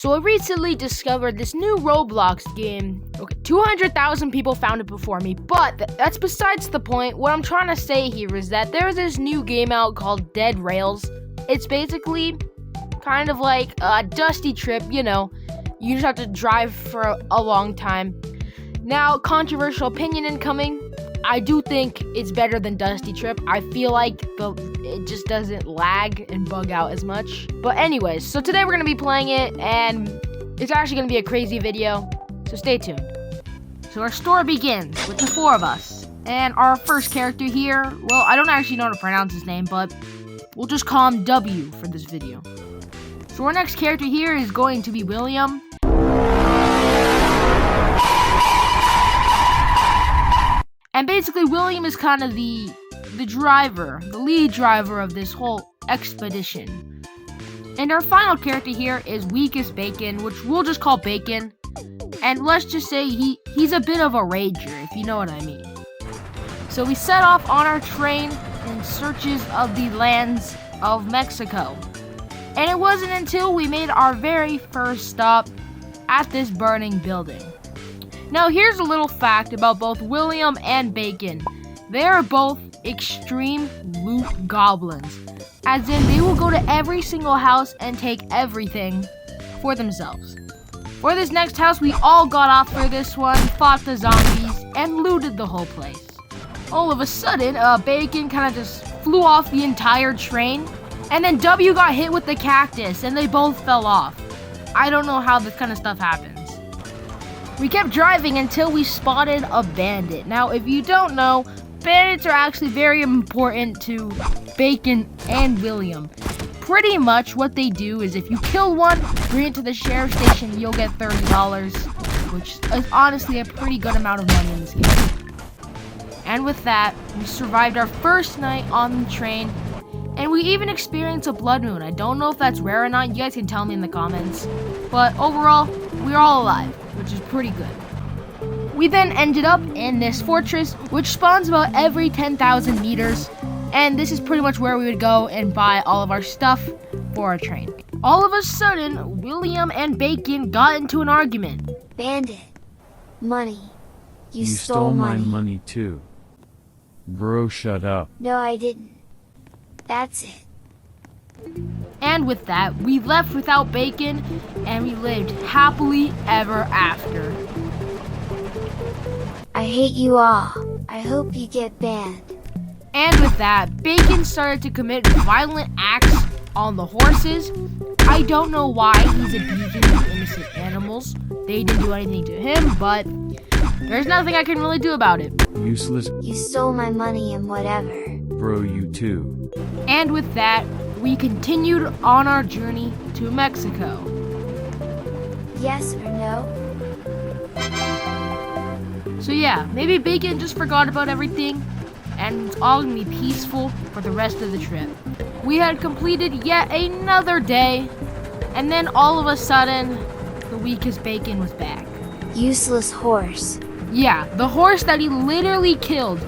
So I recently discovered this new Roblox game. Okay, 200,000 people found it before me, but that's besides the point. What I'm trying to say here is that there's this new game out called Dead Rails. It's basically kind of like a Dusty Trip, you know. You just have to drive for a long time. Now, controversial opinion incoming. I do think it's better than Dusty Trip. I feel like it just doesn't lag and bug out as much. But anyways, so today we're going to be playing it, and it's actually going to be a crazy video, so stay tuned. So our story begins with the four of us. And our first character here, well, I don't actually know how to pronounce his name, but we'll just call him W for this video. So our next character here is going to be William. And basically, William is kind of the lead driver of this whole expedition. And our final character here is Weakest Bacon, which we'll just call Bacon. And let's just say he's a bit of a rager, if you know what I mean. So we set off on our train in searches of the lands of Mexico. And it wasn't until we made our very first stop at this burning building. Now, here's a little fact about both William and Bacon. They are both extreme loot goblins, as in they will go to every single house and take everything for themselves. For this next house, we all got off for this one, fought the zombies, and looted the whole place. All of a sudden, Bacon kind of just flew off the entire train, and then W got hit with the cactus, and they both fell off. I don't know how this kind of stuff happens. We kept driving until we spotted a bandit. Now, if you don't know, bandits are actually very important to Bacon and William. Pretty much what they do is if you kill one, bring it to the sheriff station, you'll get $30, which is honestly a pretty good amount of money in this game. And with that, we survived our first night on the train, and we even experienced a blood moon. I don't know if that's rare or not. You guys can tell me in the comments. But overall, we're all alive, which is pretty good. We then ended up in this fortress, which spawns about every 10,000 meters. And this is pretty much where we would go and buy all of our stuff for our train. All of a sudden, William and Bacon got into an argument. Bandit. Money. You stole my money too. Bro, shut up. No, I didn't. That's it. And with that, we left without Bacon, and we lived happily ever after. I hate you all. I hope you get banned. And with that, Bacon started to commit violent acts on the horses. I don't know why. He's a beacon of innocent animals. They didn't do anything to him, but there's nothing I can really do about it. Useless. You stole my money and whatever. Bro, you too. And with that, we continued on our journey to Mexico. Yes or no? So yeah, maybe Bacon just forgot about everything, and it's all gonna be peaceful for the rest of the trip. We had completed yet another day, and then all of a sudden, the Weakest Bacon was back. Useless horse. Yeah, the horse that he literally killed,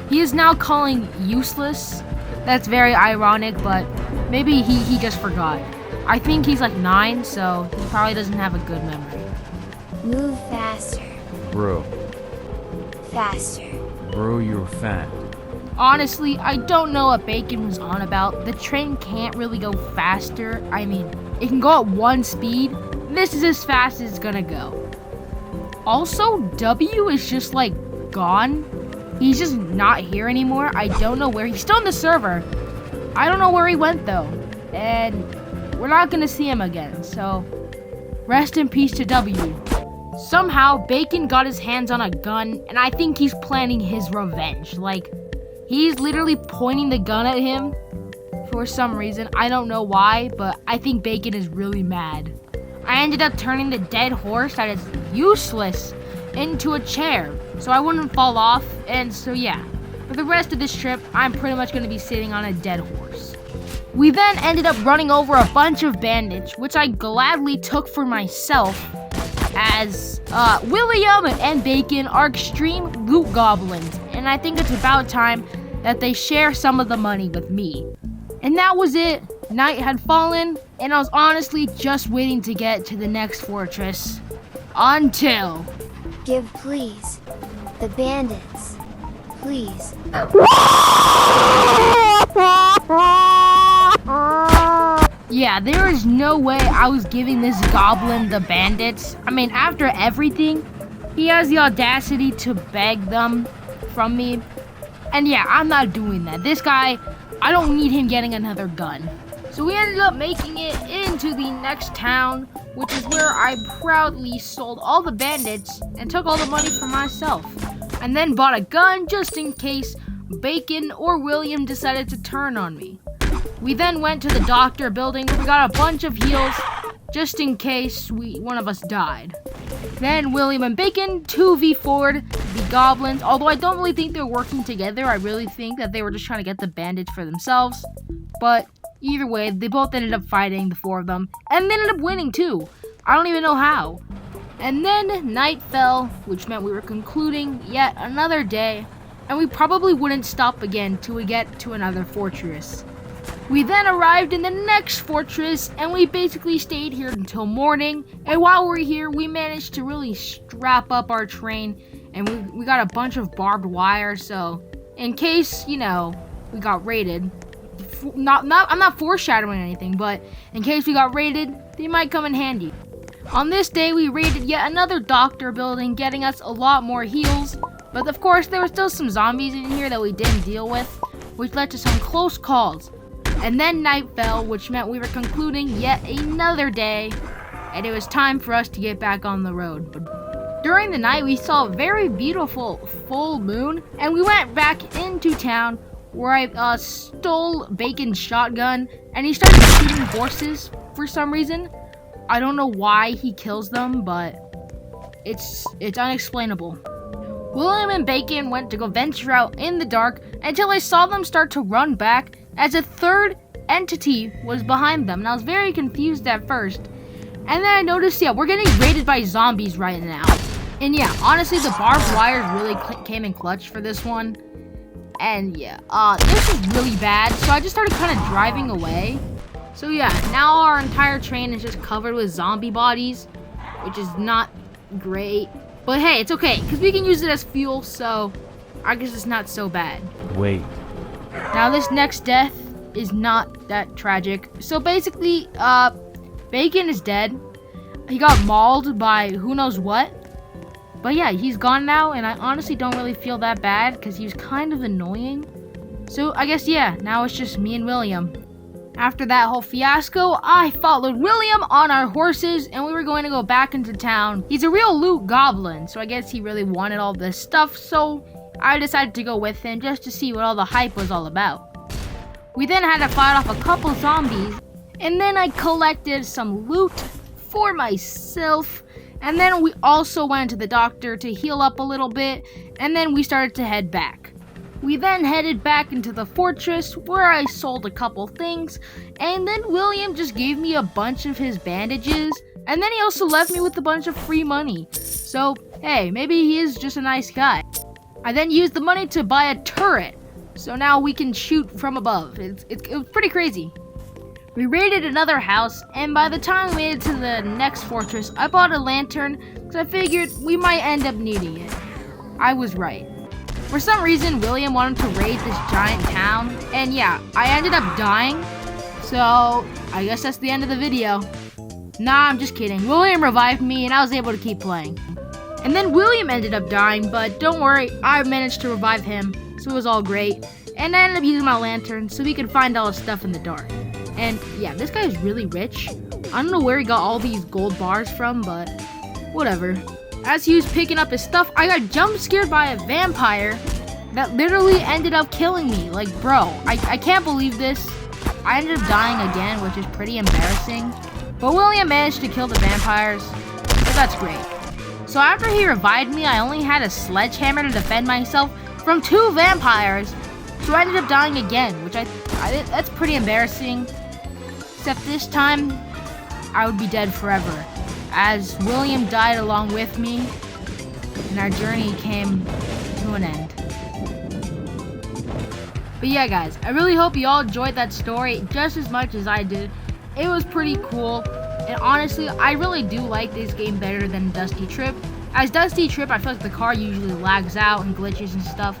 he is now calling useless. That's very ironic, but maybe he just forgot. I think he's like 9, so he probably doesn't have a good memory. Move faster. Bro. Faster. Bro, you're fat. Honestly, I don't know what Bacon was on about. The train can't really go faster. I mean, it can go at 1 speed. This is as fast as it's gonna go. Also, W is just like gone. He's just not here anymore. I don't know where. He's still on the server. I don't know where he went though. And we're not gonna see him again. So, rest in peace to W. Somehow, Bacon got his hands on a gun, and I think he's planning his revenge. Like, he's literally pointing the gun at him for some reason. I don't know why, but I think Bacon is really mad. I ended up turning the dead horse that is useless into a chair, so I wouldn't fall off, and so yeah. For the rest of this trip, I'm pretty much going to be sitting on a dead horse. We then ended up running over a bunch of bandits, which I gladly took for myself, as William and Bacon are extreme loot goblins, and I think it's about time that they share some of the money with me. And that was it. Night had fallen, and I was honestly just waiting to get to the next fortress. Until... Give please. The bandits. Please. Yeah, there is no way I was giving this goblin the bandits. I mean, after everything, he has the audacity to beg them from me. And yeah, I'm not doing that. This guy, I don't need him getting another gun. So we ended up making it into the next town, which is where I proudly sold all the bandits and took all the money for myself. And then bought a gun just in case Bacon or William decided to turn on me. We then went to the doctor building where we got a bunch of heals just in case one of us died. Then William and Bacon 2v4'd the goblins, although I don't really think they're working together. I really think that they were just trying to get the bandits for themselves. But either way, they both ended up fighting, the four of them, and they ended up winning too. I don't even know how. And then night fell, which meant we were concluding yet another day, and we probably wouldn't stop again till we get to another fortress. We then arrived in the next fortress, and we basically stayed here until morning. And while we were here, we managed to really strap up our train, and we got a bunch of barbed wire. So, in case we got raided, I'm not foreshadowing anything, but in case we got raided, they might come in handy. On this day, we raided yet another doctor building, getting us a lot more heals. But of course, there were still some zombies in here that we didn't deal with, which led to some close calls. And then night fell, which meant we were concluding yet another day, and it was time for us to get back on the road. During the night, we saw a very beautiful full moon, and we went back into town where I stole Bacon's shotgun, and he started shooting horses for some reason. I don't know why he kills them, but it's unexplainable. William and Bacon went to go venture out in the dark until I saw them start to run back as a third entity was behind them, and I was very confused at first. And then I noticed, we're getting raided by zombies right now. And yeah, honestly, the barbed wires really came in clutch for this one. And yeah, this is really bad, so I just started kind of driving away. So yeah, now our entire train is just covered with zombie bodies, which is not great. But hey, it's okay, because we can use it as fuel, so I guess it's not so bad. Wait. Now this next death is not that tragic. So basically, Bacon is dead. He got mauled by who knows what. But yeah, he's gone now, and I honestly don't really feel that bad because he was kind of annoying. So I guess, now it's just me and William. After that whole fiasco, I followed William on our horses, and we were going to go back into town. He's a real loot goblin, so I guess he really wanted all this stuff, so I decided to go with him just to see what all the hype was all about. We then had to fight off a couple zombies, and then I collected some loot for myself, and then we also went to the doctor to heal up a little bit, and then we started to head back. We then headed back into the fortress where I sold a couple things, and then William just gave me a bunch of his bandages, and then he also left me with a bunch of free money. So, hey, maybe he is just a nice guy. I then used the money to buy a turret, so now we can shoot from above. It was pretty crazy. We raided another house, and by the time we made it to the next fortress, I bought a lantern because I figured we might end up needing it. I was right. For some reason, William wanted to raid this giant town, and yeah, I ended up dying, so I guess that's the end of the video. Nah, I'm just kidding. William revived me, and I was able to keep playing. And then William ended up dying, but don't worry, I managed to revive him, so it was all great. And I ended up using my lantern so we could find all his stuff in the dark. And yeah, this guy is really rich. I don't know where he got all these gold bars from, but whatever. As he was picking up his stuff, I got jump scared by a vampire that literally ended up killing me. Like, bro, I can't believe this. I ended up dying again, which is pretty embarrassing. But William managed to kill the vampires, so that's great. So after he revived me, I only had a sledgehammer to defend myself from 2 vampires. So I ended up dying again, which that's pretty embarrassing. Except this time, I would be dead forever, as William died along with me, and our journey came to an end. But yeah, guys, I really hope you all enjoyed that story just as much as I did. It was pretty cool, and honestly, I really do like this game better than Dusty Trip. As Dusty Trip, I feel like the car usually lags out and glitches and stuff.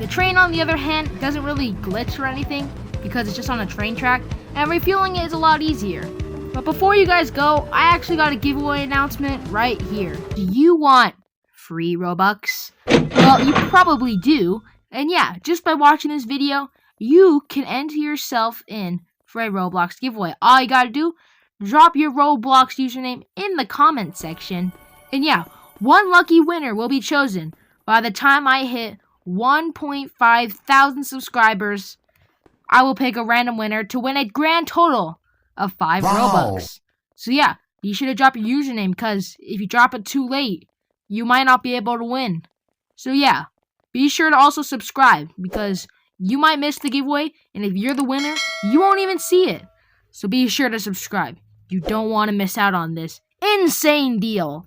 The train, on the other hand, doesn't really glitch or anything because it's just on a train track, and refueling it is a lot easier. But before you guys go, I actually got a giveaway announcement right here. Do you want free Robux? Well, you probably do, and yeah, just by watching this video, you can enter yourself in for a Roblox giveaway. All you gotta do, drop your Roblox username in the comment section, and yeah, one lucky winner will be chosen by the time I hit 1.5 thousand subscribers. I will pick a random winner to win a grand total of 5 Robux. So yeah, be sure to drop your username, because if you drop it too late, you might not be able to win. So yeah, be sure to also subscribe, because you might miss the giveaway, and if you're the winner, you won't even see it. So be sure to subscribe. You don't want to miss out on this insane deal.